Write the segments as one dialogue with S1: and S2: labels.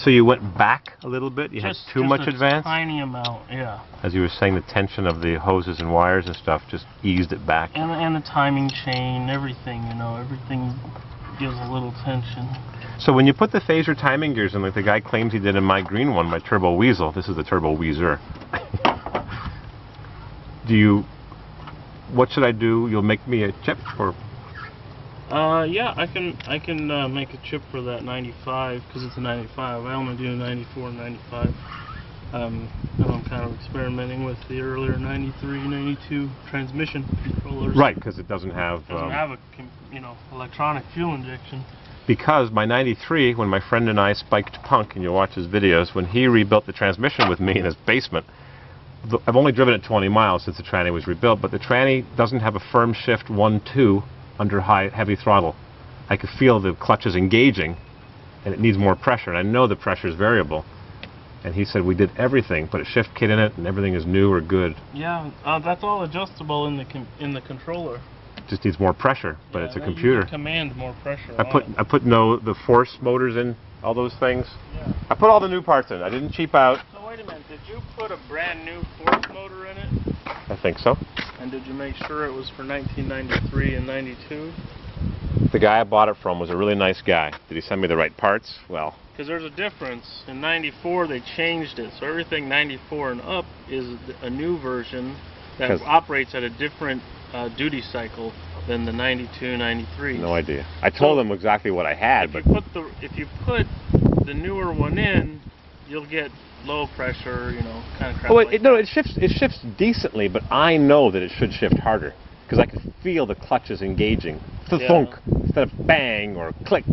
S1: So you went back a little bit? You had too much advance?
S2: Tiny amount, yeah.
S1: As you were saying, the tension of the hoses and wires and stuff just eased it back.
S2: And the timing chain, everything, you know, everything gives a little tension.
S1: So when you put the phaser timing gears in, like the guy claims he did in my green one, my TurboWheezle, this is the TurboWheezer. What should I do? You'll make me a chip or?
S2: Yeah, I can make a chip for that 95 because it's a 95. I only do 94 and 95. And I'm kind of experimenting with the earlier 93, 92 transmission controllers.
S1: Right, because it doesn't have
S2: a electronic fuel injection.
S1: Because my 93, when my friend and I spiked punk, and you'll watch his videos, when he rebuilt the transmission with me in his basement, I've only driven it 20 miles since the tranny was rebuilt, but the tranny doesn't have a firm shift 1-2 under heavy throttle. I could feel the clutches engaging, and it needs more pressure, and I know the pressure is variable. And he said we did everything, put a shift kit in it, and everything is new or good.
S2: Yeah, that's all adjustable in the controller.
S1: It just needs more pressure, but
S2: yeah,
S1: it's a computer.
S2: You can command more pressure.
S1: I put the force motors in, all those things.
S2: Yeah.
S1: I put all the new parts in. I didn't cheap out.
S2: So wait a minute, did you put a brand new force motor in it?
S1: I think so.
S2: And did you make sure it was for 1993 and 92?
S1: The guy I bought it from was a really nice guy. Did he send me the right parts? Well,
S2: because there's a difference. In 94 they changed it, so everything 94 and up is a new version that operates at a different duty cycle than the 92, 93.
S1: No idea. I told him exactly what I had, but
S2: if you put the newer one in, you'll get low pressure, you know, kind of crap.
S1: Oh, no, it shifts decently, but I know that it should shift harder because I can feel the clutches engaging. Thunk instead of bang or click.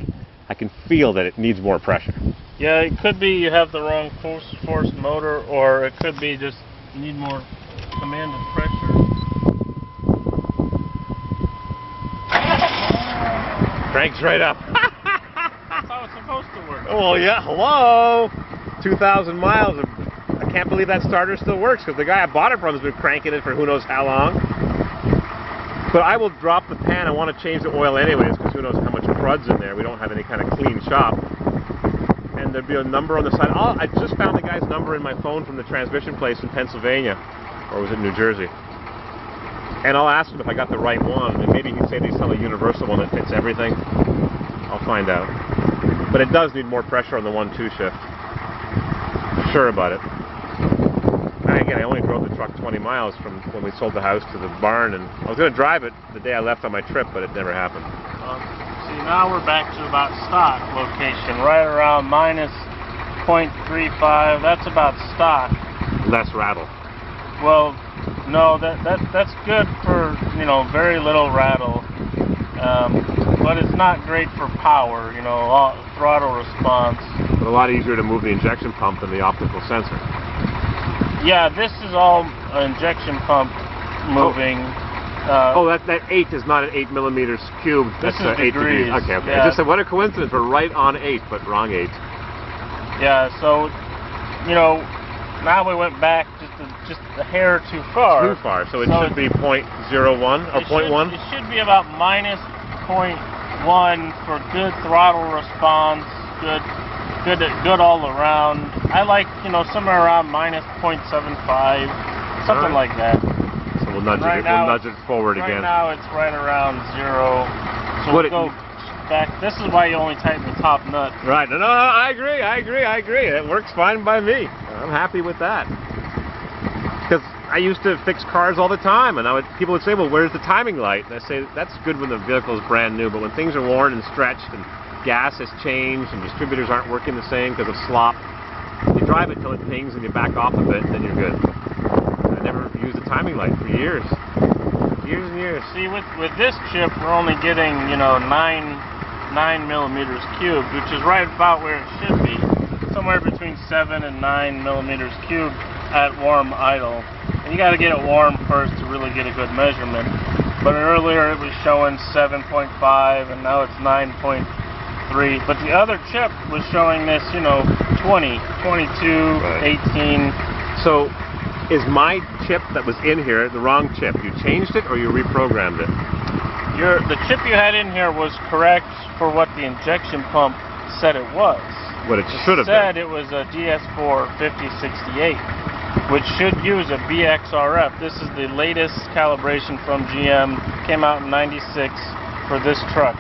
S1: I can feel that it needs more pressure.
S2: Yeah, it could be you have the wrong force motor, or it could be just you need more commanded pressure.
S1: Cranks right up.
S2: That's how it's supposed to work.
S1: Oh yeah, hello. 2,000 miles. I can't believe that starter still works because the guy I bought it from has been cranking it for who knows how long. But I will drop the pan. I want to change the oil anyways because who knows how much crud's in there. We don't have any kind of clean shop. And there'd be a number on the side. I just found the guy's number in my phone from the transmission place in Pennsylvania, or was it New Jersey? And I'll ask him if I got the right one, and maybe he'd say they sell a universal one that fits everything. I'll find out. But it does need more pressure on the 1-2 shift. Sure about it. And again, I only drove the truck 20 miles from when we sold the house to the barn, and I was going to drive it the day I left on my trip, but it never happened.
S2: See, now we're back to about stock location, right around minus 0.35. That's about stock.
S1: Less rattle.
S2: Well, no, that's good for, you know, very little rattle, but it's not great for power, you know, throttle response.
S1: But a lot easier to move the injection pump than the optical sensor.
S2: Yeah, this is all injection pump moving.
S1: That 8 is not an 8 millimeters cubed.
S2: This
S1: That's
S2: is
S1: 8 degrees. Okay.
S2: Yeah.
S1: I just said, what a coincidence. We're right on 8, but wrong 8.
S2: Yeah, so, you know, now we went back just a hair too far.
S1: Too far, so it should be 0.01 or 0.1?
S2: It should be about minus 0.1 for good throttle response, good all around. I like, you know, somewhere around minus 0.75, something like that.
S1: So we'll nudge it forward again.
S2: Right now it's right around 0. So we'll go back. This is why you only tighten the top nut.
S1: Right. No, I agree. It works fine by me. I'm happy with that. Because I used to fix cars all the time, and people would say, well, where's the timing light? And I say, that's good when the vehicle is brand new, but when things are worn and stretched and gas has changed and distributors aren't working the same because of slop, you drive it till it pings and you back off a bit, and then you're good. I never used a timing light for years. Years and years.
S2: See, with this chip, we're only getting, you know, 9 millimeters cubed, which is right about where it should be. Somewhere between 7 and 9 millimeters cubed at warm idle. And you got to get it warm first to really get a good measurement. But earlier it was showing 7.5 and now it's 9.3. But the other chip was showing this, you know, 20, 22, right. 18.
S1: So is my chip that was in here the wrong chip? You changed it or you reprogrammed it?
S2: The chip you had in here was correct for what the injection pump said it was.
S1: what it should have been.
S2: It was a DS4 5068, which should use a BXRF. This is the latest calibration from GM. Came out in '96 for this truck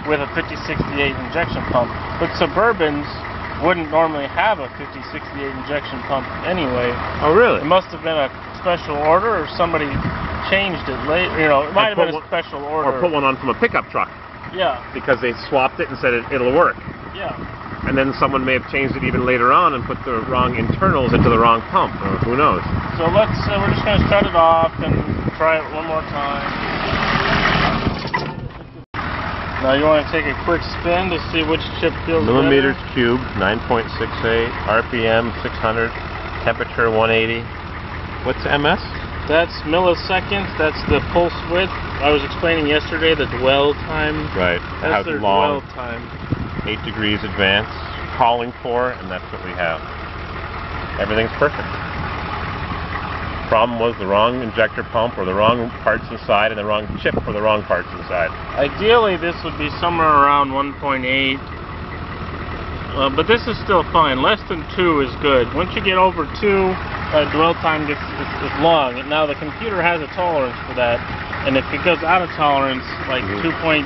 S2: with a 5068 injection pump. But Suburbans wouldn't normally have a 5068 injection pump anyway.
S1: Oh, really?
S2: It must have been a special order, or somebody changed it late. You know, it might have been a special order.
S1: Or put one on from a pickup truck.
S2: Yeah.
S1: Because they swapped it and said it'll work.
S2: Yeah.
S1: And then someone may have changed it even later on and put the wrong internals into the wrong pump, or who knows.
S2: So we're just going to shut it off and try it one more time. Now you want to take a quick spin to see which chip feels
S1: Millimeters
S2: better.
S1: cubed, 9.68, RPM 600, temperature 180. What's MS?
S2: That's milliseconds. That's the pulse width. I was explaining yesterday the dwell time.
S1: Right.
S2: That's
S1: How
S2: their
S1: long?
S2: dwell time.
S1: 8 degrees advance, calling for, and that's what we have. Everything's perfect. Problem was the wrong injector pump, or the wrong parts inside, and the wrong chip for the wrong parts inside.
S2: Ideally, this would be somewhere around 1.8, but this is still fine. Less than 2 is good. Once you get over 2, dwell time gets it's long. And now the computer has a tolerance for that, and if it goes out of tolerance, like 2.25,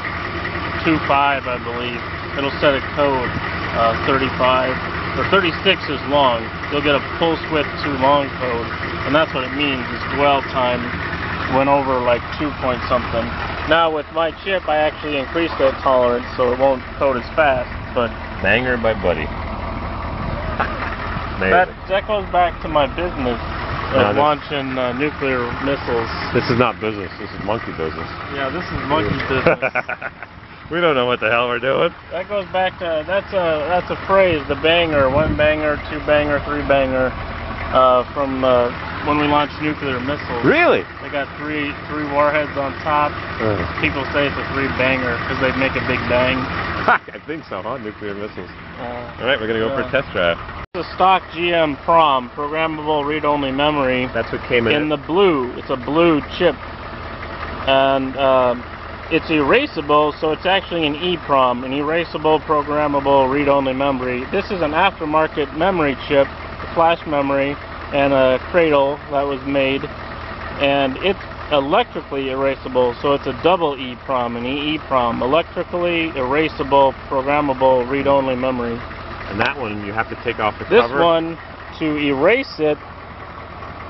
S2: I believe, it'll set a code 35 or 36 is long. You'll get a pulse width too long code, and that's what it means. Is dwell time went over like 2 point something. Now with my chip, I actually increased that tolerance so it won't code as fast. But
S1: banger by Buddy.
S2: that goes back to my business of launching nuclear missiles.
S1: This is not business. This is monkey business.
S2: Yeah, this is monkey business.
S1: We don't know what the hell we're doing.
S2: That goes back to that's a phrase, the banger, 1 banger, 2 banger, 3 banger, from when we launched nuclear missiles.
S1: Really?
S2: They got three warheads on top. People say it's a 3 banger because they make a big bang.
S1: I think so, huh? Nuclear missiles. All right, we're gonna go for a test drive.
S2: The stock GM PROM, programmable read-only memory.
S1: That's what came in.
S2: In the blue, it's a blue chip, and it's erasable, so it's actually an EEPROM, an erasable programmable read-only memory. This is an aftermarket memory chip, flash memory, and a cradle that was made, and it's electrically erasable, so it's a double EEPROM, an EEPROM, electrically erasable programmable read-only memory.
S1: And that one, you have to take off the
S2: This
S1: cover.
S2: one, to erase it,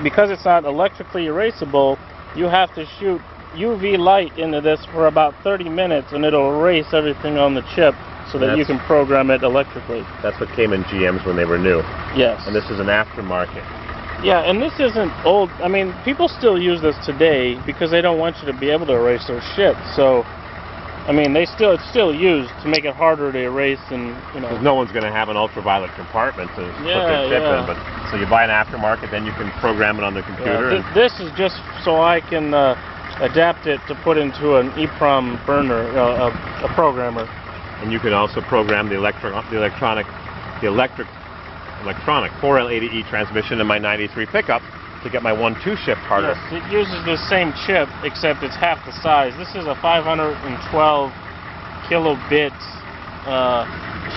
S2: because it's not electrically erasable, you have to shoot UV light into this for about 30 minutes, and it'll erase everything on the chip so that you can program it electrically.
S1: That's what came in GMs when they were new.
S2: Yes.
S1: And this is an aftermarket.
S2: Yeah, and this isn't old. I mean, people still use this today because they don't want you to be able to erase their shit. So, I mean, it's still used to make it harder to erase, and you know.
S1: Because no one's going to have an ultraviolet compartment to put their chip in. But so you buy an aftermarket, then you can program it on the computer.
S2: Yeah, this is just so I can adapt it to put into an EEPROM burner, a programmer.
S1: And you can also program the electronic 4L80E transmission in my 93 pickup to get my 1-2 shift harder.
S2: Yes, it uses the same chip, except it's half the size. This is a 512 kilobit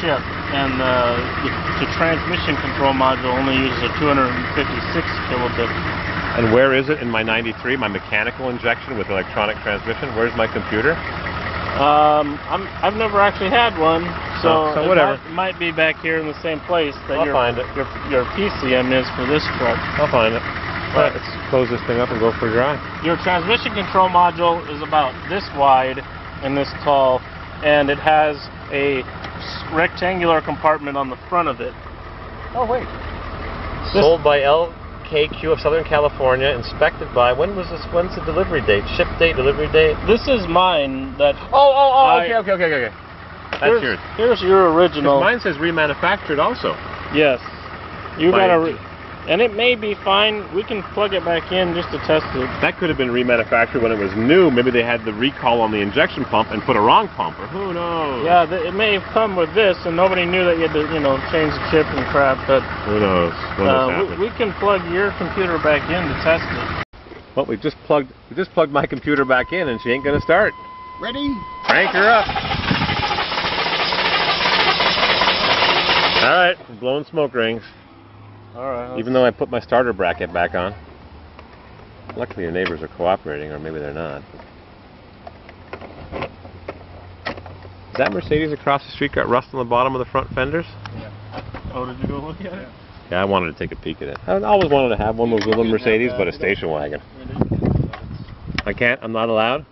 S2: chip, and the transmission control module only uses a 256 kilobit.
S1: And where is it in my 93, my mechanical injection with electronic transmission? Where's my computer?
S2: I've never actually had one, so
S1: whatever.
S2: It might be back here in the same place that
S1: I'll find it.
S2: Your PCM is for this truck.
S1: I'll find it. All right, let's close this thing up and go for a drive.
S2: Your transmission control module is about this wide and this tall, and it has a rectangular compartment on the front of it.
S1: Oh, wait. Sold by LKQ of Southern California, inspected by, when's the delivery date? Ship date, delivery date?
S2: This is mine that...
S1: Okay. That's yours.
S2: Here's your original.
S1: Mine says remanufactured also.
S2: Yes. And it may be fine. We can plug it back in just to test it.
S1: That could have been remanufactured when it was new. Maybe they had the recall on the injection pump and put a wrong pump, or who knows?
S2: Yeah, it may have come with this, and nobody knew that you had to, change the chip and crap. But
S1: who knows when this happened?
S2: We can plug your computer back in to test it.
S1: Well, we just plugged my computer back in, and she ain't gonna start.
S3: Ready?
S1: Crank her up. Alright, we're blowing smoke rings.
S2: Alright.
S1: Even though I put my starter bracket back on. Luckily your neighbors are cooperating, or maybe they're not. Is that Mercedes across the street got rust on the bottom of the front fenders?
S2: Yeah. Oh, did you go look at it?
S1: Yeah, I wanted to take a peek at it. I always wanted to have one of those little Mercedes, but a station wagon. I can't? I'm not allowed?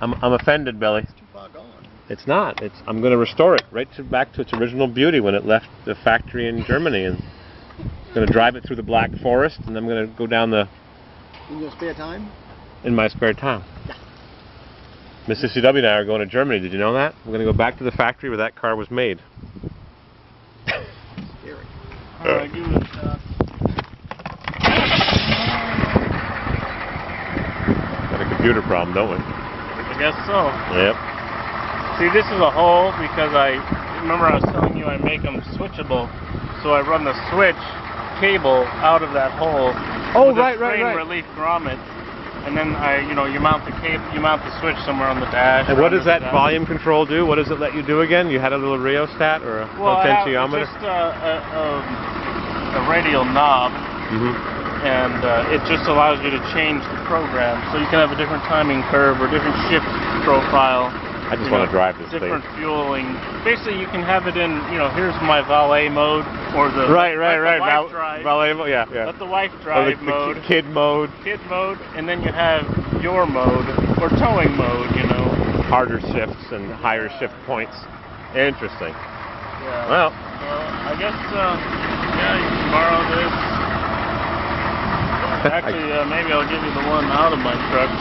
S1: I'm offended, Billy.
S3: It's too far gone.
S1: It's not. I'm going to restore it back to its original beauty when it left the factory in Germany, and I'm going to drive it through the Black Forest, and I'm going to go down the...
S3: In your spare time?
S1: In my spare time.
S3: Yeah.
S1: Mrs. CW and I are going to Germany. Did you know that? We're going to go back to the factory where that car was made.
S3: Scary.
S2: Alright, give it a shot.
S1: Got a computer problem, don't we?
S2: I guess so.
S1: Yep.
S2: See, this is a hole because remember I was telling you I make them switchable, so I run the switch cable out of that hole.
S1: Oh,
S2: with a
S1: right.
S2: strain relief grommet, and then you mount the cable, you mount the switch somewhere on the dash.
S1: And what does that volume control do? What does it let you do again? You had a little rheostat or a potentiometer?
S2: It's just a radial knob, and it just allows you to change the program, so you can have a different timing curve or different shift profile.
S1: I just want to drive this
S2: different
S1: thing.
S2: Fueling. Basically, you can have it in, here's my valet mode, or the
S1: right.
S2: wife drive.
S1: Valet mode, yeah.
S2: Let the wife drive mode.
S1: The kid mode.
S2: Kid mode, and then you have your mode, or towing mode,
S1: Harder shifts and higher shift points. Interesting.
S2: Yeah.
S1: Well,
S2: I guess, you can borrow this. Actually, maybe I'll give you the one out of my truck.